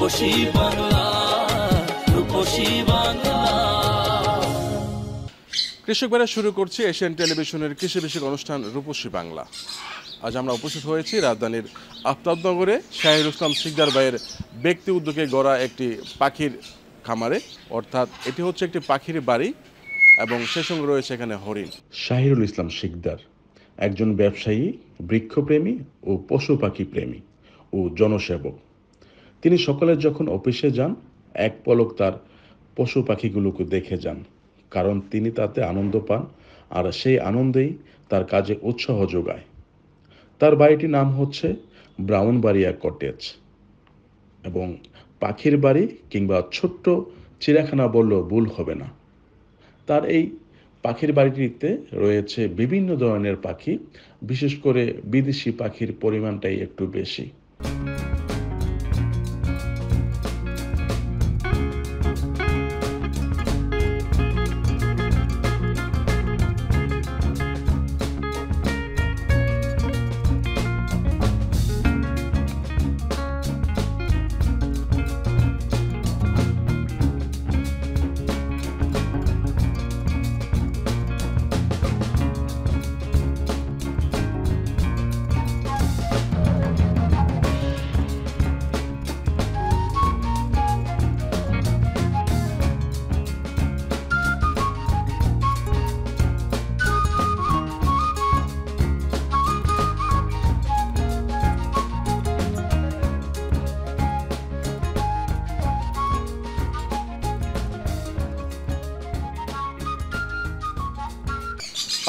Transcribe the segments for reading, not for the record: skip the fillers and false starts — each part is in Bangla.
রূপসী বাংলা, রূপসী বাংলা। কৃষক ভাইরা, শুরু করছি এশিয়ান টেলিভিশনের কৃষি বিষয়ক অনুষ্ঠান রূপসী বাংলা। আজ আমরা উপস্থিত হয়েছি রাজধানীর আফতাবনগরে শাহিরুল ইসলাম শিকদার ভাইয়ের ব্যক্তি উদ্যোগে গড়া একটি পাখির খামারে, অর্থাৎ এটি হচ্ছে একটি পাখির বাড়ি এবং সে সঙ্গে রয়েছে এখানে হরিণ। শাহিরুল ইসলাম শিকদার একজন ব্যবসায়ী, বৃক্ষপ্রেমী ও পশু পাখি প্রেমী ও জনসেবক। তিনি সকালে যখন অফিসে যান, এক পলক তার পশু পাখিগুলোকে দেখে যান, কারণ তিনি তাতে আনন্দ পান আর সেই আনন্দেই তার কাজে উৎসাহ যোগায়। তার বাড়িটির নাম হচ্ছে ব্রাউনবাড়িয়া কটেজ এবং পাখির বাড়ি কিংবা ছোট্ট চিড়িয়াখানা বললেও ভুল হবে না। তার এই পাখির বাড়িটিতে রয়েছে বিভিন্ন ধরনের পাখি, বিশেষ করে বিদেশি পাখির পরিমাণটাই একটু বেশি।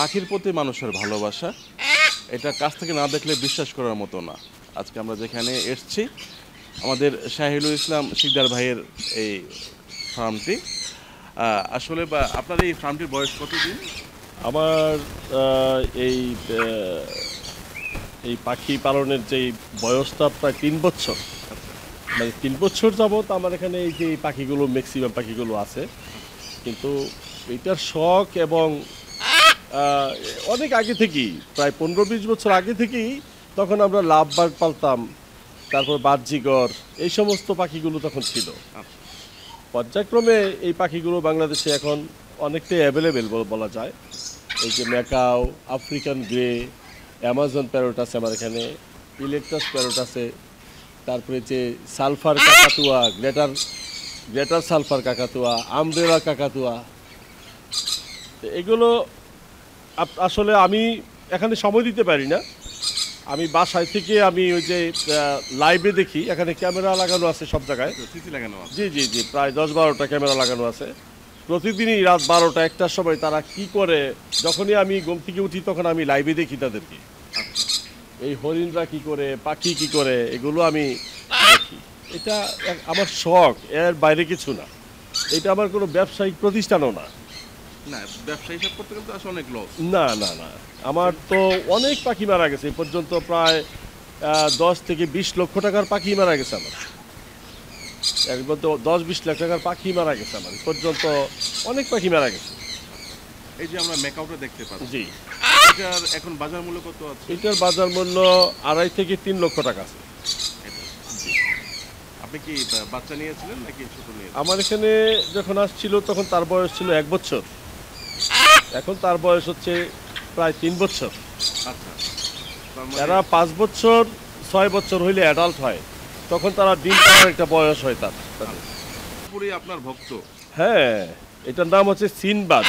পাখির প্রতি মানুষের ভালোবাসা, এটা কাছ থেকে না দেখলে বিশ্বাস করার মতো না। আজকে আমরা যেখানে এসেছি, আমাদের শাহিরুল ইসলাম শিকদার ভাইয়ের এই ফার্মটি, আসলে বা আপনার এই ফার্মটির বয়স কতদিন? আমার এই পাখি পালনের যে বয়সটা প্রায় 3 বছর, মানে 3 বছর যাবত আমার এখানে এই যে পাখিগুলো, ম্যাক্সিমাম পাখিগুলো আছে। কিন্তু এইটার শখ এবং অনেক আগে থেকেই, প্রায় 15-20 বছর আগে থেকেই তখন আমরা লাভ বার্ড পালতাম, তারপর বাহ্যিকর, এই সমস্ত পাখিগুলো তখন ছিল। পর্যায়ক্রমে এই পাখিগুলো বাংলাদেশে এখন অনেকটাই অ্যাভেলেবেল বলা যায়। এই যে macaw, African grey, Amazon parrot আছে আমার এখানে, ইলেকট্রাস প্যারট আছে, তারপরে যে সালফার কাকাতুয়া, গ্রেটার সালফার কাকাতুয়া, আমব্রেলা কাকাতুয়া, এগুলো আসলে আমি এখানে সময় দিতে পারি না। আমি বাসায় থেকে আমি ওই যে লাইভে দেখি, এখানে ক্যামেরা লাগানো আছে সব জায়গায়। জি জি জি, প্রায় 10-12টা ক্যামেরা লাগানো আছে। প্রতিদিনই রাত 12টা-1টার সময় তারা কি করে, যখনই আমি ঘুম থেকে উঠি তখন আমি লাইভে দেখি তাদেরকে। এই হরিণরা কি করে, পাখি কি করে, এগুলো আমি দেখি। এটা আমার শখ, এর বাইরে কিছু না। এটা আমার কোনো ব্যবসায়িক প্রতিষ্ঠানও না। না, ব্যবসা হিসাব করতে গেলে তো আসলে অনেক লস। না না না, আমার তো অনেক পাখি মারা গেছে এই পর্যন্ত, প্রায় 10 থেকে 20 লক্ষ টাকার পাখি মারা গেছে আমার। একবার তো 10-20 লাখ টাকার পাখি মারা গেছে আমার এই পর্যন্ত, অনেক পাখি মারা গেছে। এই যে আমরা ম্যাকাওটা দেখতে পাচ্ছি, জি, এটার এখন বাজার মূল্য কত আছে? এটার বাজার মূল্য 2.5 থেকে 3 লক্ষ টাকা আছে। আপনি কি বাচ্চা নিয়েছিলেন নাকি ছোট নিয়েছিলেন? আমার এখানে যখন আসছিল তখন তার বয়স ছিল 1 বছর, এখন তার বয়স হচ্ছে প্রায় 3 বছর। আচ্ছা, এরা 5 বছর 6 বছর হইলে অ্যাডাল্ট হয়, তখন তারা ডিম পাওয়ার একটা বয়স হয় তার। পুরো আপনার ভক্ত? হ্যাঁ, এটার নাম হচ্ছে সিনবাদ।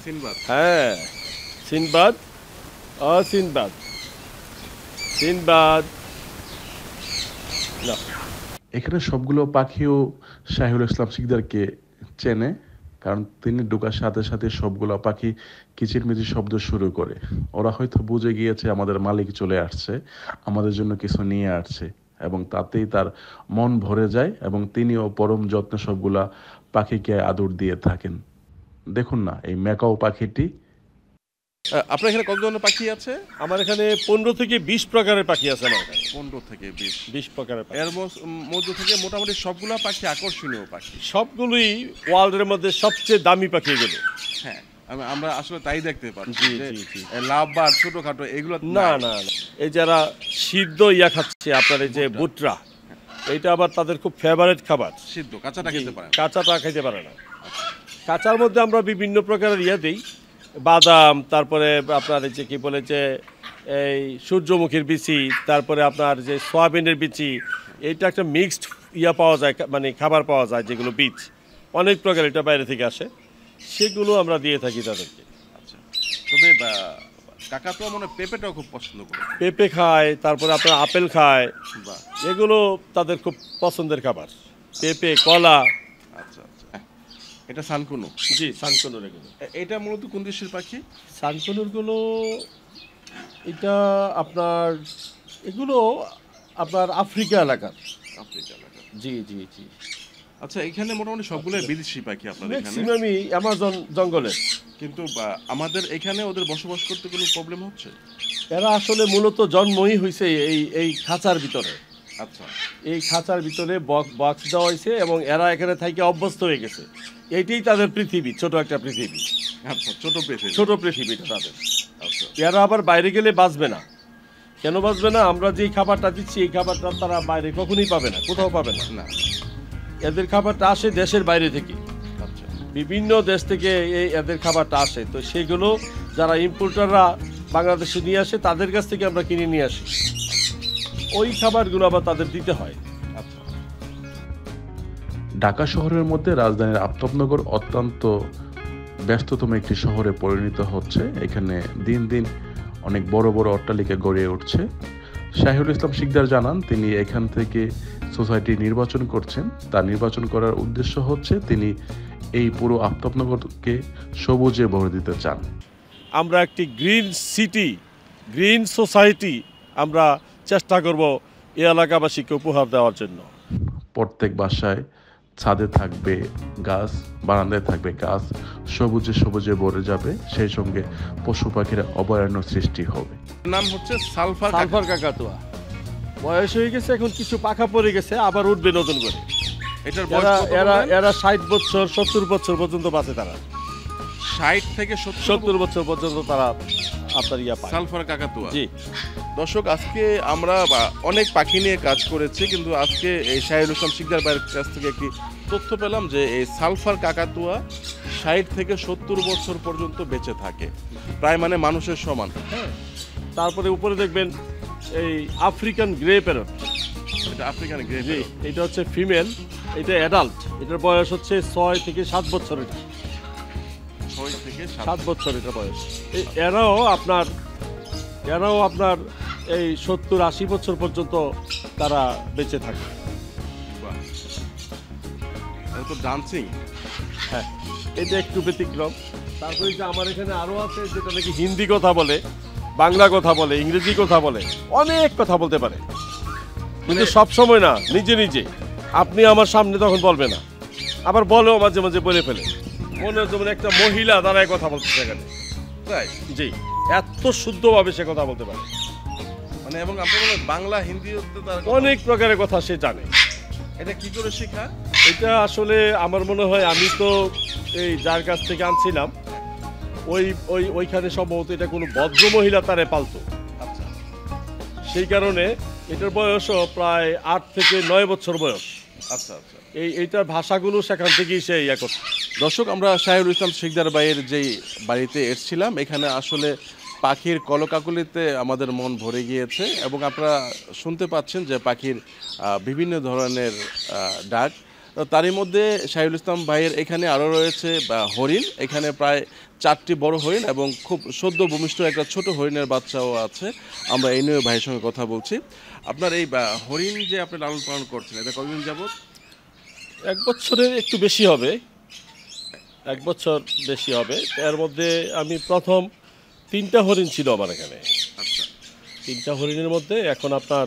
সিনবাদ? হ্যাঁ, সিনবাদ, সিনবাদ, সিনবাদ। এখানে সবগুলো পাখিও শাহিরুল ইসলাম শিকদারকে চেনে, কারণ তিনি ঢোকার সাথে সাথে সবগুলো পাখি কিচিরমিচির শব্দ শুরু করে। ওরা হয়তো বুঝে গিয়েছে আমাদের মালিক চলে আসছে, আমাদের জন্য কিছু নিয়ে আসছে, এবং তাতেই তার মন ভরে যায় এবং তিনিও পরম যত্নে সবগুলা পাখিকে আদর দিয়ে থাকেন। দেখুন না এই ম্যাকাও পাখিটি। আপনার এখানে কত ধরনের পাখি আছে? আমার এখানে 15 থেকে 20 প্রকারের পাখি আছে। আমার এখানে 15 থেকে 20 প্রকারের পাখি। এর মধ্যে থেকে মোটামুটি সবগুলা পাখি আকর্ষণীয় পাখি। সবগুলোই ওয়ার্ল্ডের মধ্যে সবচেয়ে দামি পাখি এগুলো। হ্যাঁ, আমরা আসলে তাই দেখতে পাচ্ছি যে লাভ বার্ড ছোটখাটো এগুলো না না, এই যারা সিদ্ধ খাচ্ছে আপনার, এই যে বুটরা, এইটা আবার তাদের খুব ফেভারিট খাবার। সিদ্ধ কাঁচাটা খেতে পারেন? কাঁচাটা খাইতে পারে না। কাঁচার মধ্যে আমরা বিভিন্ন প্রকারের দিই, বাদাম, তারপরে আপনার এই যে কি বলে যে এই সূর্যমুখীর বিচি, তারপরে আপনার যে সয়াবিনের বিচি, এইটা একটা মিক্সড পাওয়া যায়, মানে খাবার পাওয়া যায় যেগুলো বীজ অনেক প্রকার, এটা বাইরে থেকে আসে, সেগুলো আমরা দিয়ে থাকি তাদেরকে। আচ্ছা, তবে কাকাতুয়া মনে হয় পেঁপেটাও খুব পছন্দ করে। পেঁপে খায়, তারপরে আপনার আপেল খায়, বাহ, এগুলো তাদের খুব পছন্দের খাবার, পেঁপে, কলা। আচ্ছা আচ্ছা, এটা সানকুনু? জি, সানকনুর। এগুলো এটা মূলত কোন দেশের পাখি? সানকনুরগুলো এটা আপনার, এগুলো আপনার আফ্রিকা এলাকার। আফ্রিকা এলাকা। জি জি জি। আচ্ছা, এখানে মোটামুটি সবগুলো বিদেশি পাখি আপনাদের এখানে? ম্যাক্সিমামই অ্যামাজন জঙ্গলের। কিন্তু আমাদের এখানে ওদের বসবাস করতে কোনো প্রবলেম হচ্ছে? এরা আসলে মূলত জন্মই হয়েছে এই খাঁচার ভিতরে। আচ্ছা, এই খাঁচার ভিতরে বক্স দেওয়া হয়েছে এবং এরা এখানে থেকে অভ্যস্ত হয়ে গেছে। এইটাই তাদের পৃথিবী, ছোট একটা পৃথিবী। আচ্ছা, ছোট পৃথিবী। ছোট পৃথিবীটা তাদের। আচ্ছা, এরা আবার বাইরে গেলে বাঁচবে না। কেন বাঁচবে না? আমরা যেই খাবারটা দিচ্ছি এই খাবারটা তারা বাইরে কখনোই পাবে না, কোথাও পাবে না। না। এদের খাবারটা আসে দেশের বাইরে থেকে, আচ্ছা, বিভিন্ন দেশ থেকে এদের খাবারটা আসে। তো সেগুলো যারা ইম্পোর্টাররা বাংলাদেশে নিয়ে আসে তাদের কাছ থেকে আমরা কিনে নিয়ে আসি, ওই খাবারগুলো আবার তাদের দিতে হয়। আচ্ছা। ঢাকা শহরের মধ্যে রাজধানীর আফতাবনগর অত্যন্ত ব্যস্ততম একটি শহরে পরিণত হচ্ছে। এখানে দিন দিন অনেক বড় বড় অট্টালিকা গড়ে উঠছে। শাহিরুল ইসলাম শিকদার জানান, তিনি এখান থেকে সোসাইটি নির্বাচন করছেন। তার নির্বাচন করার উদ্দেশ্য হচ্ছে তিনি এই পুরো আফতাবনগরকে সবুজে ভরে দিতে চান। আমরা একটি গ্রিন সিটি, গ্রিন সোসাইটি আমরা চেষ্টা করব এই এলাকাবাসীকে উপহার দেওয়ার জন্য। প্রত্যেক বাসায় ছাদে থাকবে গাছ, বারান্দায় থাকবে গাছ, সবুজে সবুজে ভরে যাবে। সেই সঙ্গে পশু পাখির অভয়ারণ্য সৃষ্টি হবে। নাম হচ্ছে সালফার সালফার কাকাতুয়া। বয়স হয়ে গেছে, এখন কিছু পাখা পড়ে গেছে, আবার উঠবে নতুন করে। এটার এরা বয়স কত এরা বললেন? এরা 60 বছর 70 বছর পর্যন্ত বাঁচে তারা। 60 থেকে 70 70 বছর পর্যন্ত তারা আপনার পায়। সালফার কাকাতুয়া। জি। দর্শক, আজকে আমরা অনেক পাখি নিয়ে কাজ করেছি, কিন্তু আজকে এই শাহিরুল ইসলাম শিকদার ভাইয়ের কাছ থেকে একটি তথ্য পেলাম যে এই সালফার কাকাতুয়া 60 থেকে 70 বছর পর্যন্ত বেঁচে থাকে, প্রায় মানে মানুষের সমান। হ্যাঁ, তারপরে উপরে দেখবেন এই আফ্রিকান গ্রে প্যারট। এটা আফ্রিকান গ্রে জি, প্যারট। এটা হচ্ছে ফিমেল, এটা অ্যাডাল্ট। এটার বয়স হচ্ছে 6 থেকে 7 বছর। এটা 6 থেকে 7 বছর এটা বয়স। এরাও আপনার এই 70-80 বছর পর্যন্ত তারা বেঁচে থাকে। বাহ, এটা তো ডান্সিং। হ্যাঁ, এটা একটু ব্যতিক্রম। তারপরে যে আমার এখানে আরো আছে যেটা নাকি হিন্দি কথা বলে, বাংলা কথা বলে, ইংরেজি কথা বলে, অনেক কথা বলতে পারে, কিন্তু সব সময় না, নিজে নিজে। আপনি আমার সামনে তখন বলবে না, আবার বলেও মাঝে মাঝে বলে ফেলে, মনে হচ্ছে যেমন একটা মহিলা দ্বারাই কথা বলতে সেখানে। তাই? জি, এত শুদ্ধভাবে সে কথা বলতে পারে। মানে এবং আপনার বাংলা হিন্দি তার অনেক প্রকারের কথা সে জানে। এটা কি করে শেখা? এটা আসলে আমার মনে হয়, আমি তো এই যার কাছ থেকে আনছিলাম ওইখানে সম্ভবত এটা কোনো ভদ্র মহিলা তারে পালতো। আচ্ছা, সেই কারণে এটার বয়সও প্রায় 8 থেকে 9 বছর বয়স। আচ্ছা আচ্ছা। এইটার ভাষাগুলো সেখান থেকেই সে ইয়ে করছে। দর্শক, আমরা শাহিরুল ইসলাম শিকদার ভাইয়ের যেই বাড়িতে এসেছিলাম, এখানে আসলে পাখির কলকাকলিতে আমাদের মন ভরে গিয়েছে এবং আপনারা শুনতে পাচ্ছেন যে পাখির বিভিন্ন ধরনের ডাক। তারই মধ্যে শাহিরুল ইসলাম ভাইয়ের এখানে আরও রয়েছে হরিণ। এখানে প্রায় 4টি বড় হরিণ এবং খুব সদ্য ভূমিষ্ঠ একটা ছোট হরিণের বাচ্চাও আছে। আমরা এই নিয়ে ভাইয়ের সঙ্গে কথা বলছি। আপনার এই হরিণ যে আপনি লালন পালন করছেন, এটা কতদিন যাবত? 1 বছরের একটু বেশি হবে, 1 বছর বেশি হবে। এর মধ্যে আমি প্রথম 3টা হরিণ ছিল আমার এখানে। আচ্ছা, 3টা হরিণের মধ্যে এখন আপনার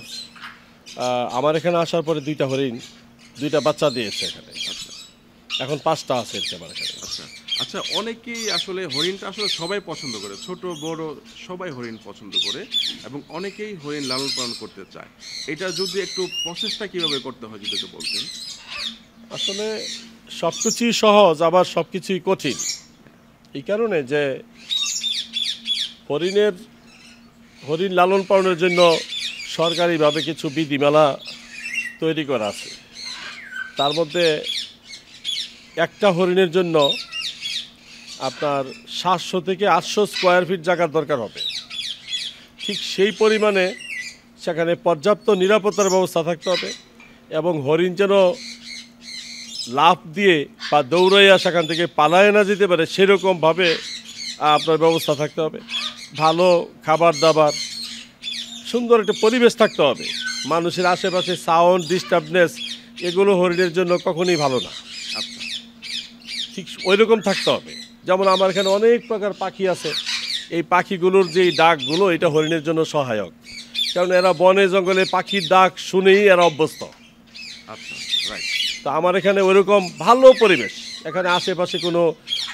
আমার এখানে আসার পরে 2টা হরিণ 2টা বাচ্চা দিয়েছে এখানে। এখন 5টা আছে আমার এখানে। আচ্ছা আচ্ছা। অনেকেই আসলে হরিণটা আসলে সবাই পছন্দ করে, ছোট বড় সবাই হরিণ পছন্দ করে এবং অনেকেই হরিণ লালন পালন করতে চায়। এটা যদি একটু প্রসেসটা কিভাবে করতে হয় যদি একটু বলতেন। আসলে সব কিছুই সহজ, আবার সব কিছুই কঠিন। এই কারণে যে হরিণ লালন পালনের জন্য সরকারিভাবে কিছু বিধিমালা তৈরি করা আছে। তার মধ্যে একটা হরিণের জন্য আপনার 700 থেকে 800 স্কোয়ার ফিট জায়গার দরকার হবে। ঠিক সেই পরিমাণে সেখানে পর্যাপ্ত নিরাপত্তার ব্যবস্থা থাকতে হবে এবং হরিণ যেন লাফ দিয়ে বা দৌড়াইয়া সেখান থেকে পালায় না যেতে পারে সেরকমভাবে আপনার ব্যবস্থা থাকতে হবে। ভালো খাবার দাবার, সুন্দর একটা পরিবেশ থাকতে হবে। মানুষের আশেপাশে সাউন্ড ডিস্টার্বনেস এগুলো হরিণের জন্য কখনোই ভালো না। আচ্ছা, ঠিক ওই রকম থাকতে হবে। যেমন আমার এখানে অনেক প্রকার পাখি আছে, এই পাখিগুলোর যেই ডাকগুলো এটা হরিণের জন্য সহায়ক, কারণ এরা বনে জঙ্গলে পাখির ডাক শুনেই এরা অভ্যস্ত। আচ্ছা, রাইট। তো আমার এখানে ওইরকম ভালো পরিবেশ, এখানে আশেপাশে কোনো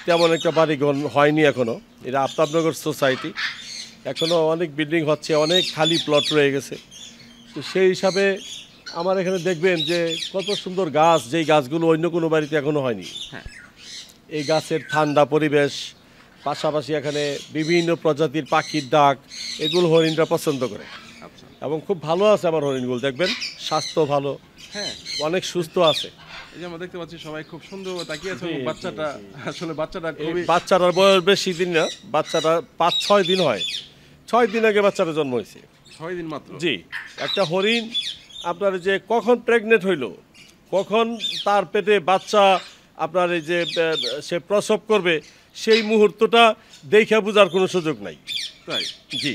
তেমন একটা বাড়িঘর হয়নি এখনও। এটা আফতাবনগর সোসাইটি, এখনও অনেক বিল্ডিং হচ্ছে, অনেক খালি প্লট রয়ে গেছে। তো সেই হিসাবে আমার এখানে দেখবেন যে কত সুন্দর গাছ, যেই গাছগুলো অন্য কোনো বাড়িতে এখনও হয়নি। হ্যাঁ, এই গাছের ঠান্ডা পরিবেশ, পাশাপাশি এখানে বিভিন্ন প্রজাতির পাখির ডাক, এগুলো হরিণরা পছন্দ করে আচ্ছা, এবং খুব ভালো আছে আমার হরিণগুলো। দেখবেন স্বাস্থ্য ভালো, হ্যাঁ। অনেক সুস্থ আছে। এই যে আমরা দেখতে পাচ্ছি সবাই খুব সুন্দর তাকিয়ে আছে। জি, জি, বাচ্চাটা আসলে বাচ্চাটা এই খুবই বাচ্চাটার বয়স বেশি দিন না, বাচ্চাটা 5-6 দিন হয়। 6 দিন আগে বাচ্চাটা জন্ম হয়েছে। 6 দিন মাত্র। জি, একটা হরিণ আপনার যে কখন প্রেগনেন্ট হইল, কখন তার পেটে বাচ্চা আপনার এই যে সে প্রসব করবে, সেই মুহূর্তটা দেখে বোঝার কোনো সুযোগ নাই। তাই? জি,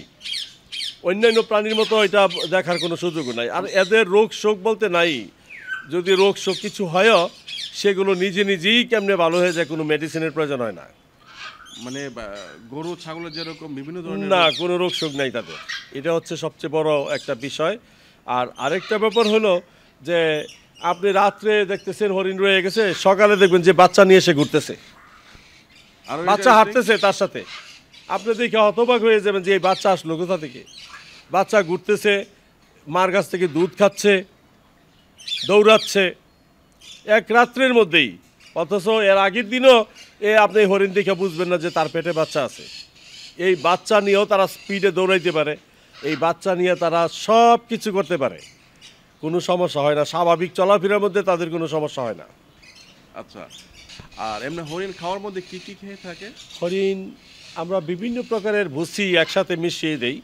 অন্যান্য প্রাণীর মতো এটা দেখার কোনো সুযোগ নাই। আর এদের রোগ শোক বলতে নাই, যদি রোগ শোক কিছু হয়ও সেগুলো নিজে নিজেই কেমনে ভালো হয়ে যায়, কোনো মেডিসিনের প্রয়োজন হয় না। মানে গরু ছাগলের যেরকম বিভিন্ন ধরনের না, কোনো রোগ শোক নাই তাদের। এটা হচ্ছে সবচেয়ে বড় একটা বিষয়। আর আরেকটা ব্যাপার হলো যে আপনি রাত্রে দেখতেছেন হরিণ রয়ে গেছে, সকালে দেখবেন যে বাচ্চা নিয়ে এসে ঘুরতেছে, আর বাচ্চা হাঁটতেছে তার সাথে। আপনি দেখে হতবাক হয়ে যাবেন যে এই বাচ্চা আসলো কোথা থেকে। বাচ্চা ঘুরতেছে, মার কাছ থেকে দুধ খাচ্ছে, দৌড়াচ্ছে এক রাত্রের মধ্যেই। অথচ এর আগের দিনও আপনি হরিণ দেখে বুঝবেন না যে তার পেটে বাচ্চা আছে। এই বাচ্চা নিয়েও তারা স্পিডে দৌড়াইতে পারে, এই বাচ্চা নিয়ে তারা সব কিছু করতে পারে, কোনো সমস্যা হয় না। স্বাভাবিক চলাফেরার মধ্যে তাদের কোনো সমস্যা হয় না। আচ্ছা, আর এমনি হরিণ খাওয়ার মধ্যে কি কি খেয়ে থাকে? হরিণ আমরা বিভিন্ন প্রকারের ভুসি একসাথে মিশিয়ে দেই,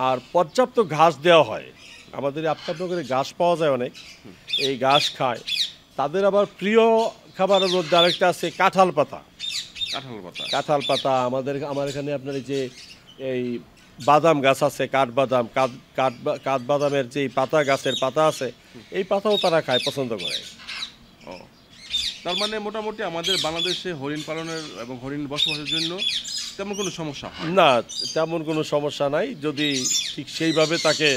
আর পর্যাপ্ত ঘাস দেওয়া হয়। আমাদের আফতাবনগরে ঘাস পাওয়া যায় অনেক, এই ঘাস খায়। তাদের আবার প্রিয় খাবারের মধ্যে আরেকটা আছে কাঁঠাল পাতা। কাঁঠাল পাতা? কাঁঠাল পাতা আমার এখানে আপনার এই যে এই বাদাম গাছ আছে, কাঠবাদাম, কাঠবাদামের যে পাতা, গাছের পাতা আছে, এই পাতাও তারা খায়, পছন্দ করে। ও, তার মানে মোটামুটি আমাদের বাংলাদেশে হরিণ পালনের এবং হরিণ বসবাসের জন্য তেমন কোনো সমস্যা হয় না, তেমন কোনো সমস্যা নাই, যদি ঠিক সেইভাবে তাকে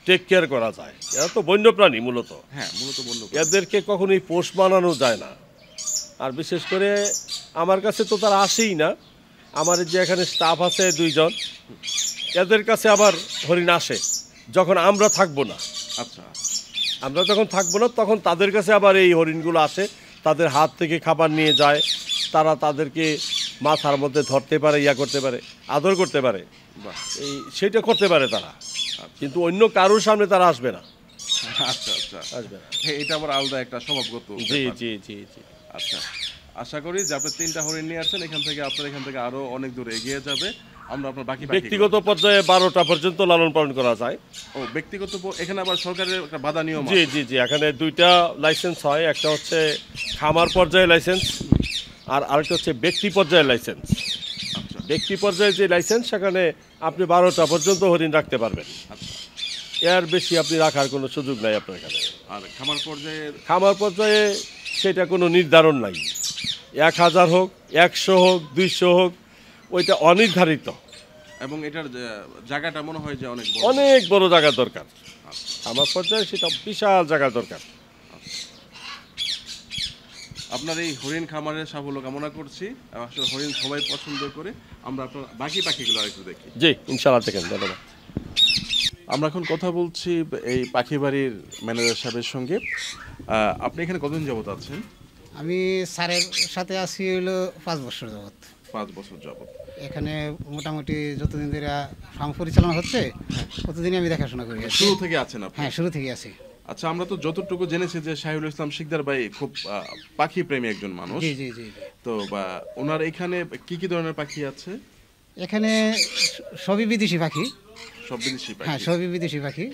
টেক কেয়ার করা যায়। এরা তো বন্যপ্রাণী মূলত, হ্যাঁ, মূলত বন্য। এদেরকে কখনোই পোষ মানানো যায় না। আর বিশেষ করে আমার কাছে তো তারা আসেই না। আমার যে এখানে স্টাফ আছে 2 জন, এদের কাছে আবার হরিণ আসে যখন আমরা থাকবো না। আচ্ছা, আমরা যখন থাকবো না তখন তাদের কাছে আবার এই হরিণগুলো আসে, তাদের হাত থেকে খাবার নিয়ে যায়, তারা তাদেরকে মাথার মধ্যে ধরতে পারে, ইয়া করতে পারে, আদর করতে পারে, বাহ, এই সেটা করতে পারে তারা। কিন্তু অন্য কারোর সামনে তারা আসবে না, আচ্ছা, আচ্ছা, আসবে না। এটা আবার আলাদা একটা স্বভাবগত জি ব্যাপার। জি জি জি। আচ্ছা, আশা করি যে আপনি 3টা হরিণ নিয়ে আসছেন, এখান থেকে আরো অনেক দূর এগিয়ে যাবে। আমরা আপনার বাকি ব্যক্তিগত পর্যায়ে 12টা পর্যন্ত লালন পালন করা যায়। ও, ব্যক্তিগত এখানে আবার সরকারের একটা বাধা নিয়ম জি আছে। জি জি, এখানে 2টা লাইসেন্স হয়, একটা হচ্ছে খামার পর্যায়ে লাইসেন্স, আর আরেকটা হচ্ছে ব্যক্তি পর্যায়ে লাইসেন্স। আচ্ছা, ব্যক্তি পর্যায়ে যে লাইসেন্স, সেখানে আপনি 12টা পর্যন্ত হরিণ রাখতে পারবেন, আচ্ছা। এর বেশি আপনি রাখার কোনো সুযোগ নাই আপনার এখানে। আর খামার পর্যায়ের? খামার পর্যায়ে সেটা কোনো নির্ধারণ নাই, 1000 হোক, 100 হোক, 200 হোক, ওইটা অনির্ধারিত। এবং এটার জায়গাটা মনে হয় যে অনেক বড়। অনেক বড় জায়গা দরকার। আচ্ছা, খামার পর্যায়ে সেটা বিশাল জায়গা দরকার। আপনার এই হরিণ খামারের সাফল্য কামনা করছি। আসলে হরিণ সবাই পছন্দ করে। আমরা আপনার বাকি পাখিগুলো আরেকটু দেখি। জি, ইনশাআল্লাহ, দেখেন, ধন্যবাদ। আমরা এখন কথা বলছি এই পাখি বাড়ির ম্যানেজার সাহেবের সঙ্গে। আপনি এখানে কতদিন যাবত আছেন? আমি স্যারের সাথে আছি হলো 5 বছর যাবত। 5 বছর যাবত। এখানে মোটামুটি যতদিন ধরে ফার্ম পরিচালনা হচ্ছে ততদিনই আমি দেখাশোনা করি। শুরু থেকে আছেন আপনি? হ্যাঁ, শুরু থেকে আছি। আচ্ছা, আমরা তো যতটুকু জেনেছি যে শাহিউল ইসলাম শিকদার ভাই খুব পাখি প্রেমী একজন মানুষ। জি জি জি জি। তো ওনার এখানে কি কি ধরনের পাখি আছে? এখানে সবই বিদেশি পাখি। সব বিদেশি পাখি? হ্যাঁ, সবই বিদেশি পাখি।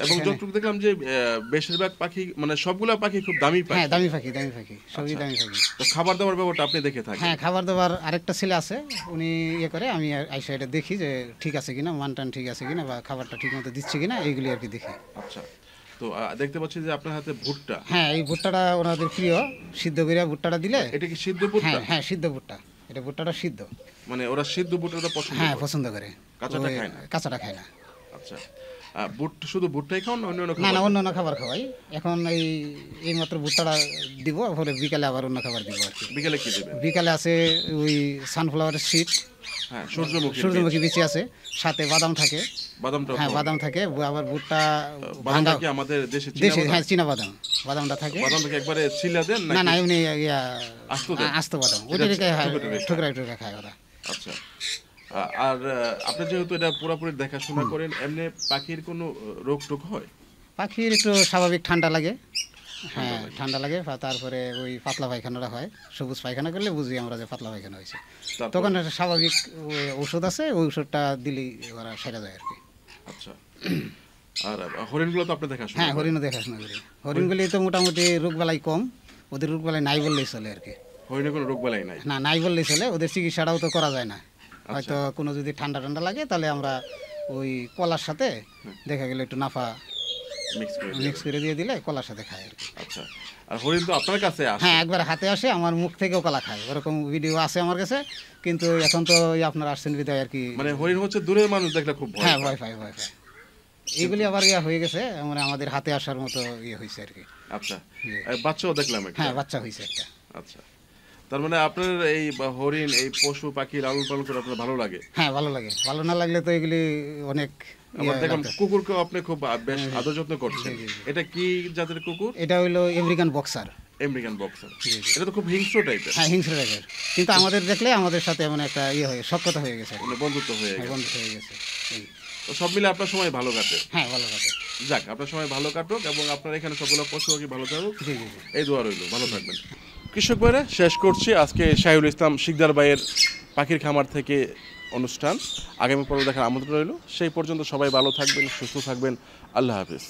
এবং যতটুকু দেখলাম যে বেশিরভাগ পাখি মানে সবগুলা পাখি খুব দামি পাখি। হ্যাঁ, দামি পাখি, দামি পাখি, সবই আচ্ছা। দামি পাখি। তো খাবার দাবার ব্যাপারটা আপনি দেখে থাকেন? হ্যাঁ, খাবার দাবার আরেকটা ছেলে আছে, উনি ইয়ে করে, আমি আইসা এটা দেখি যে ঠিক আছে কিনা, মানটান ঠিক আছে কিনা, বা খাবারটা ঠিক মতো দিচ্ছে কিনা, এইগুলি আর কি দেখি। আচ্ছা, তো দেখতে পাচ্ছি যে আপনার হাতে ভুট্টা। হ্যাঁ, এই ভুট্টাটা ওনাদের প্রিয়, সিদ্ধ করে ভুট্টাটা দিলে। এটা কি সিদ্ধ ভুট্টা? হ্যাঁ হ্যাঁ, সিদ্ধ ভুট্টা, এটা ভুট্টাটা সিদ্ধ। মানে ওরা সিদ্ধ ভুট্টাটা পছন্দ হ্যাঁ, করে? পছন্দ করে। কাঁচাটা ওই খায় না? কাঁচাটা খায় না। আচ্ছা, শুধু ভুট্টাই খাও না অন্য না খাবার? না, অন্য অন্য খাবার খাওয়াই। এখন এই মাত্র ভুট্টাটা দিব, পরে বিকালে আবার অন্য খাবার দিব আর কি। বিকেলে কি দেবে? বিকালে আছে ওই সানফ্লাওয়ারের সিড, হ্যাঁ, সূর্যমুখী। সূর্যমুখী বিচি আছে, সাথে বাদাম থাকে। বাদামটা? হ্যাঁ, বাদাম থাকে, আবার ভুট্টা বাদামটা ভাঙা কি আমাদের দেশে দেশে, হ্যাঁ, চীনা বাদাম, বাদামটা থাকে। বাদামটাকে একবারে ছিলা দেন না নাকি? না, এমনি আস্ত দেন? আস্ত বাদাম, ওইটাকে টুকরো টুকরো ঠুকরা টুকরা খায় ওরা। আচ্ছা, আর আপনি যেহেতু এটা পুরোপুরি দেখাশোনা করেন, এমনি পাখির কোনো রোগ টোগ হয়? পাখির একটু স্বাভাবিক ঠান্ডা লাগে। হ্যাঁ, ঠান্ডা লাগে, তারপরে ওই পাতলা পায়খানাটা হয়। সবুজ পায়খানা করলে বুঝি আমরা যে পাতলা পায়খানা হয়েছে। তারপর? তখন একটা স্বাভাবিক ওই ওষুধ আছে, ওই ওষুধটা দিলেই ওরা সেরে যায় আর কি। আচ্ছা, আর হরিণগুলো তো আপনি দেখাশোনা হ্যাঁ, করেন? হরিণও দেখাশোনা করি। হরিণগুলি তো মোটামুটি রোগবালাই কম, ওদের রোগবালাই নাই বললেই চলে আর কি। হরিণে কোনো রোগ বালাই নাই? না, নাই বললেই চলে, ওদের চিকিৎসাটাও তো করা যায় না। হয়তো কোনো যদি ঠান্ডা ঠান্ডা লাগে, তাহলে আমরা ওই কলার সাথে দেখা গেলে একটু নাফা মিক্স করে দিয়ে দিলে কলার সাথে খায় আর কি। আচ্ছা, আর হরিণ তো আপনার কাছে আসে? হ্যাঁ, একবার হাতে আসে, আমার মুখ থেকেও কলা খায়, ওরকম ভিডিও আছে আমার কাছে। কিন্তু এখন তো আপনার আসছেন বিদায় আর কি। মানে হরিণ হচ্ছে দূরের মানুষ দেখলে খুব ভয় হ্যাঁ, পায়। ভয় পায়। এইগুলি আবার হয়ে গেছে, মানে আমাদের হাতে আসার মতো হয়েছে আর কি। আচ্ছা, বাচ্চাও দেখলাম একটা? হ্যাঁ, বাচ্চা হয়েছে একটা। আচ্ছা, তার মানে আপনার এই হরিণ, এই পশু পাখি লালন পালন করে আপনার ভালো লাগে? হ্যাঁ, ভালো লাগে। ভালো না লাগলে তো এগুলি অনেক আবার দেখলাম কুকুরকেও আপনি খুব বেশ আদর যত্ন করছেন। এটা কি জাতের কুকুর? এটা হইলো আমেরিকান বক্সার। American boxer. এটা তো খুব হিংস্র টাইপের। হ্যাঁ, হিংস্র টাইপের, কিন্তু আমাদের দেখলে আমাদের সাথে এমন একটা সখ্যতা হয়ে গেছে, মানে বন্ধুত্ব হয়ে গেছে। বন্ধু হয়ে গেছে। তো সব মিলে আপনার সময় ভালো কাটে? হ্যাঁ, ভালো কাটে। যাক, আপনার সময় ভালো কাটুক এবং আপনার এখানে সবগুলো পশু পাখি ভালো থাকুক, জি জি জি। এই দোয়া রইল। ভালো থাকবেন। কৃষক ভাইরা, শেষ করছি আজকে শাহিউল ইসলাম শিকদার ভাইয়ের পাখির খামার থেকে অনুষ্ঠান। আগামী পর্ব দেখার আমন্ত্রণ রইল। সেই পর্যন্ত সবাই ভালো থাকবেন, সুস্থ থাকবেন। আল্লাহ হাফিজ।